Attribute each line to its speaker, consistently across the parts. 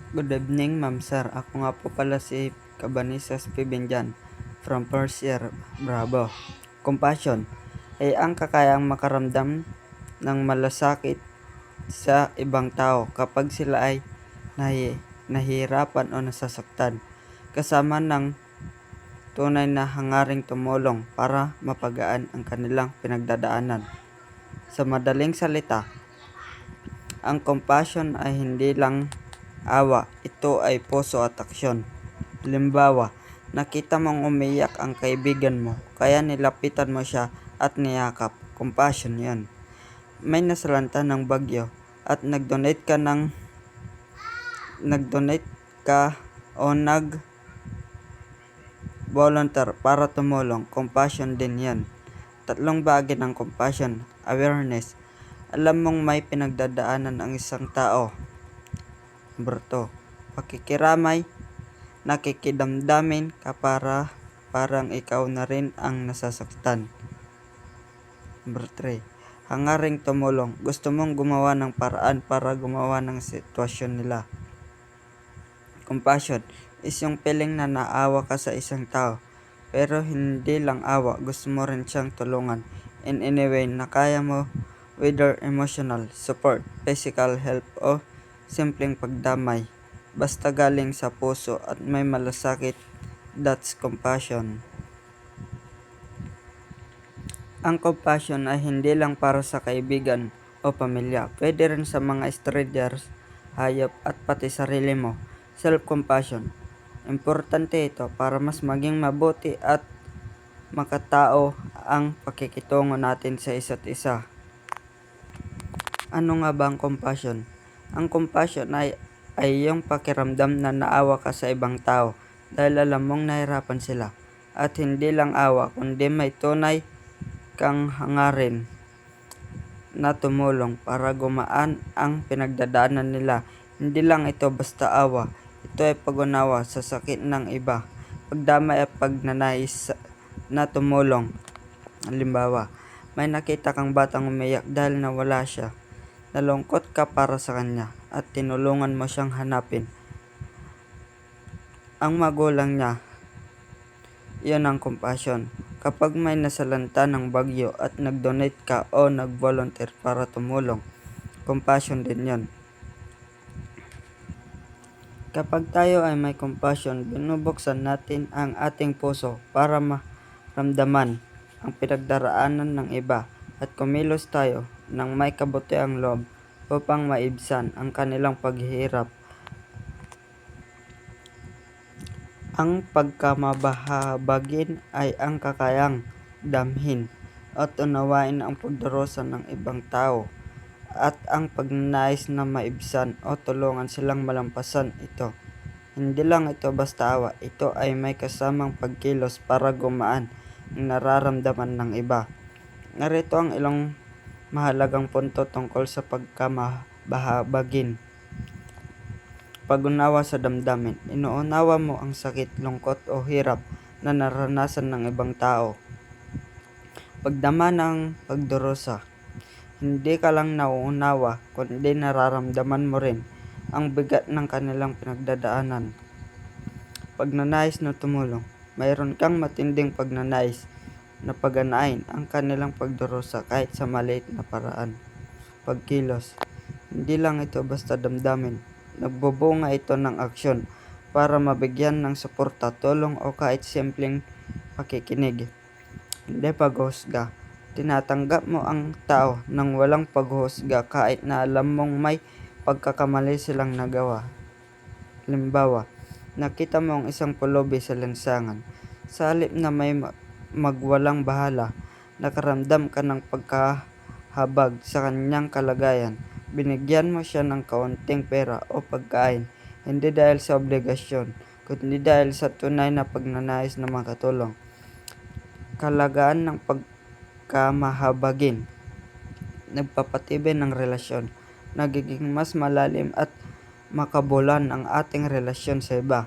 Speaker 1: Good evening, ma'am sir. Ako nga po pala si Cabanisas Pibenjan from first year, Bravo. Compassion ay ang kakayang makaramdam ng malasakit sa ibang tao kapag sila ay nahihirapan o nasasaktan, kasama ng tunay na hangaring tumulong para mapagaan ang kanilang pinagdadaanan. Sa madaling salita, ang compassion ay hindi lang awa, ito ay puso at aksyon. Halimbawa, nakita mong umiyak ang kaibigan mo, kaya nilapitan mo siya at niyakap. Compassion yan. May nasalanta ng bagyo at nag-donate ka o nag-volunteer para tumulong. Compassion din yan. Tatlong bahagi ng compassion. Awareness. Alam mong may pinagdadaanan ang isang tao. Number 2. Pakikiramay. Nakikidamdamin ka parang ikaw na rin ang nasasaktan. Number 3. Hangaring tumulong. Gusto mong gumawa ng paraan para gumawa ng sitwasyon nila. Compassion is yung feeling na naawa ka sa isang tao, pero hindi lang awa, gusto mo rin siyang tulungan in any way na kaya mo, whether emotional support, physical help o simpleng pagdamay. Basta galing sa puso at may malasakit, that's compassion. Ang compassion ay hindi lang para sa kaibigan o pamilya, pwede rin sa mga strangers, hayop at pati sarili mo. Self-compassion. Importante ito para mas maging mabuti at makatao ang pakikitungo natin sa isa't isa. Ano nga ba ang compassion? Ang compassion ay yung pakiramdam na naawa ka sa ibang tao dahil alam mong nahirapan sila. At hindi lang awa, kundi may tunay kang hangarin na tumulong para gumaan ang pinagdadaanan nila. Hindi lang ito basta awa, ito ay pag-unawa sa sakit ng iba, pagdamay at pagnanais na tumulong. Halimbawa, may nakita kang batang umiyak dahil nawala siya. Nalungkot ka para sa kanya at tinulungan mo siyang hanapin ang magulang niya. Iyon ang compassion. Kapag may nasalanta ng bagyo at nag-donate ka o nag-volunteer para tumulong, compassion din yon. Kapag tayo ay may compassion, binubuksan natin ang ating puso para maramdaman ang pinagdaraanan ng iba at kumilos tayo ng may kabutiang loob upang maibsan ang kanilang paghihirap. Ang pagkamabahabagin ay ang kakayang damhin at unawain ang pagdurusa ng ibang tao at ang pagnanais na maibsan o tulungan silang malampasan ito. Hindi lang ito basta awa, ito ay may kasamang pagkilos para gumaan ang nararamdaman ng iba. Narito ang ilang mahalagang punto tungkol sa pagkamabahabagin. Pag-unawa sa damdamin. Inuunawa mo ang sakit, lungkot o hirap na naranasan ng ibang tao. Pagdama ng pagdurusa. Hindi ka lang nauunawa, kundi nararamdaman mo rin ang bigat ng kanilang pinagdadaanan. Pagnanais na tumulong. Mayroon kang matinding pagnanais na paganain ang kanilang pagdurusa kahit sa maliit na paraan. Pagkilos. Hindi lang ito basta damdamin. Nagbubunga ito ng aksyon para mabigyan ng suporta, tulong o kahit simpleng pakikinig. Hindi paghusga. Tinatanggap mo ang tao nang walang paghusga kahit na alam mong may pagkakamali silang nagawa. Halimbawa, nakita mo ang isang pulubi sa lansangan. Sa halip na may magwalang bahala, nakaramdam ka ng pagkahabag sa kanyang kalagayan. Binigyan mo siya ng kaunting pera o pagkain, hindi dahil sa obligasyon, kundi dahil sa tunay na pagnanais na makatulong. Kalagaan ng pagkamahabagin. Nagpapatibay ng relasyon. Nagiging mas malalim at makabulan ang ating relasyon sa iba.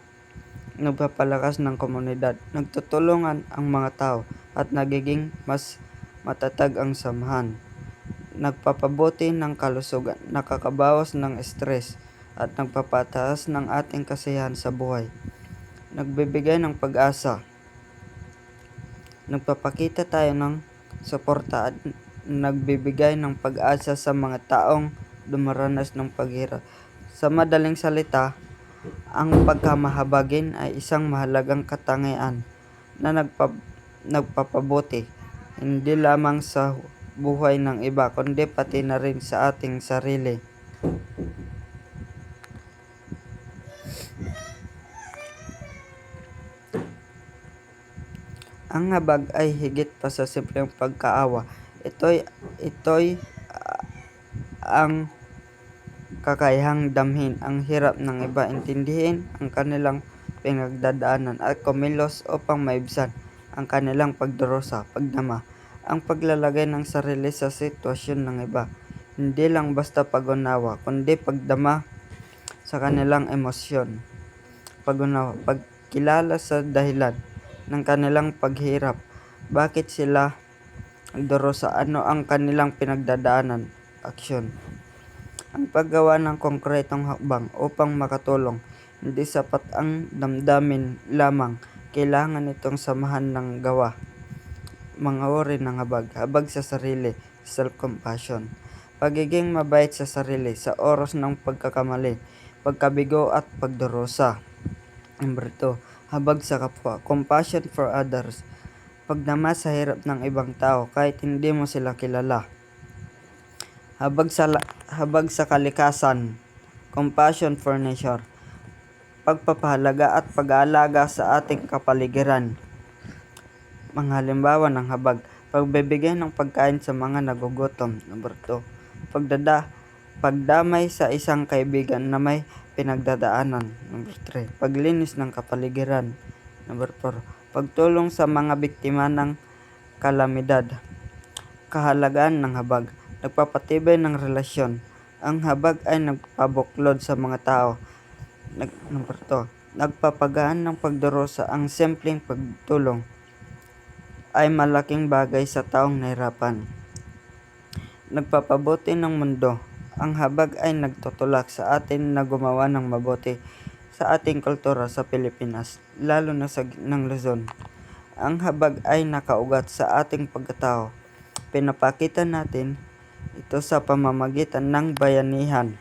Speaker 1: Nagpapalakas ng komunidad. Nagtutulungan ang mga tao at nagiging mas matatag ang samahan. Nagpapabuti ng kalusugan, nakakabawas ng stress at nagpapataas ng ating kasiyahan sa buhay. Nagbibigay ng pag-asa. Nagpapakita tayo ng suporta at nagbibigay ng pag-asa sa mga taong dumaranas ng paghirap. Sa madaling salita, ang pagkamahabagin ay isang mahalagang katangian na nagpapabuti hindi lamang sa buhay ng iba kundi pati na rin sa ating sarili. Ang habag ay higit pa sa simpleng pagkaawa. Ito'y ang kakayahang damhin ang hirap ng iba, intindihin ang kanilang pinagdadaanan at kumilos upang maibsan ang kanilang pagdurusa, pagdama. Ang paglalagay ng sarili sa sitwasyon ng iba, hindi lang basta pag-unawa, kundi pagdama sa kanilang emosyon. Pag-unawa, pagkilala sa dahilan ng kanilang paghirap, bakit sila nagdurusa, ano ang kanilang pinagdadaanan, aksyon. Ang paggawa ng konkretong hakbang upang makatulong, hindi sapat ang damdamin lamang, kailangan itong samahan ng gawa. Mga uri ng habag. Habag sa sarili, self-compassion. Pagiging mabait sa sarili sa oras ng pagkakamali, pagkabigo at pagdurusa. Number 2, habag sa kapwa, compassion for others. Pagdama sa hirap ng ibang tao kahit hindi mo sila kilala. Habag sa kalikasan, compassion for nature. Pagpapahalaga at pag-aalaga sa ating kapaligiran. Mga halimbawa ng habag, pagbibigay ng pagkain sa mga nagugutom. Number 2, pagdamay sa isang kaibigan na may pinagdadaanan. Number 3, paglinis ng kapaligiran. Number 4, pagtulong sa mga biktima ng kalamidad. Kahalagaan ng habag, nagpapatibay ng relasyon. Ang habag ay nagpabuklod sa mga tao. Number 2, nagpapagaan ng pagdurusa. Ang simpleng pagtulong ay malaking bagay sa taong nahirapan. Nagpapabuti ng mundo. Ang habag ay nagtutulak sa atin na gumawa ng mabuti sa ating kultura sa Pilipinas, lalo na ng Luzon. Ang habag ay nakaugat sa ating pagkatao. Pinapakita natin ito sa pamamagitan ng bayanihan,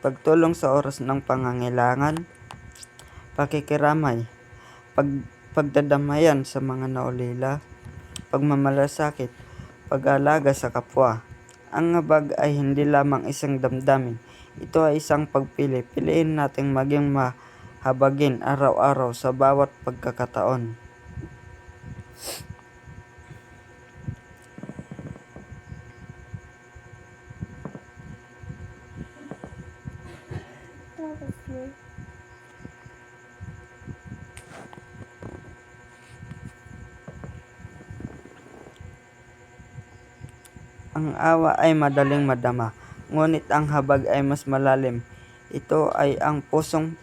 Speaker 1: pagtulong sa oras ng pangangailangan, pakikiramay, pagdadamayan sa mga naulila, pagmamalasakit, pag-aalaga sa kapwa. Ang habag ay hindi lamang isang damdamin, ito ay isang pagpili. Piliin nating maging mahabagin araw-araw sa bawat pagkakataon. Ang awa ay madaling madama, ngunit ang habag ay mas malalim. Ito ay ang pusong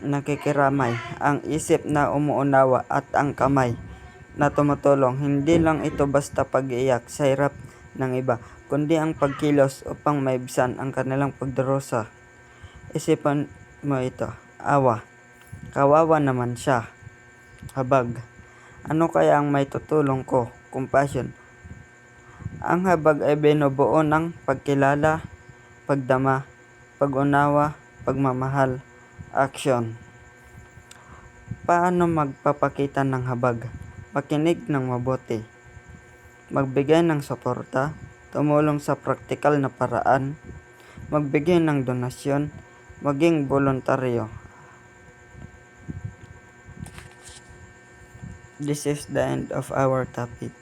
Speaker 1: nakikiramay, ang isip na umuunawa at ang kamay na tumutulong. Hindi lang ito basta pag-iyak sa hirap ng iba, kundi ang pagkilos upang maibsan ang kanilang pagdurusa. Isipan mo ito, awa. Kawawa naman siya. Habag. Ano kaya ang may tutulong ko? Compassion. Ang habag ay binubuo ng pagkilala, pagdama, pag-unawa, pagmamahal, action. Paano magpapakita ng habag? Makinig ng mabuti, magbigay ng suporta, tumulong sa praktikal na paraan, magbigay ng donasyon, maging voluntaryo. This is the end of our topic.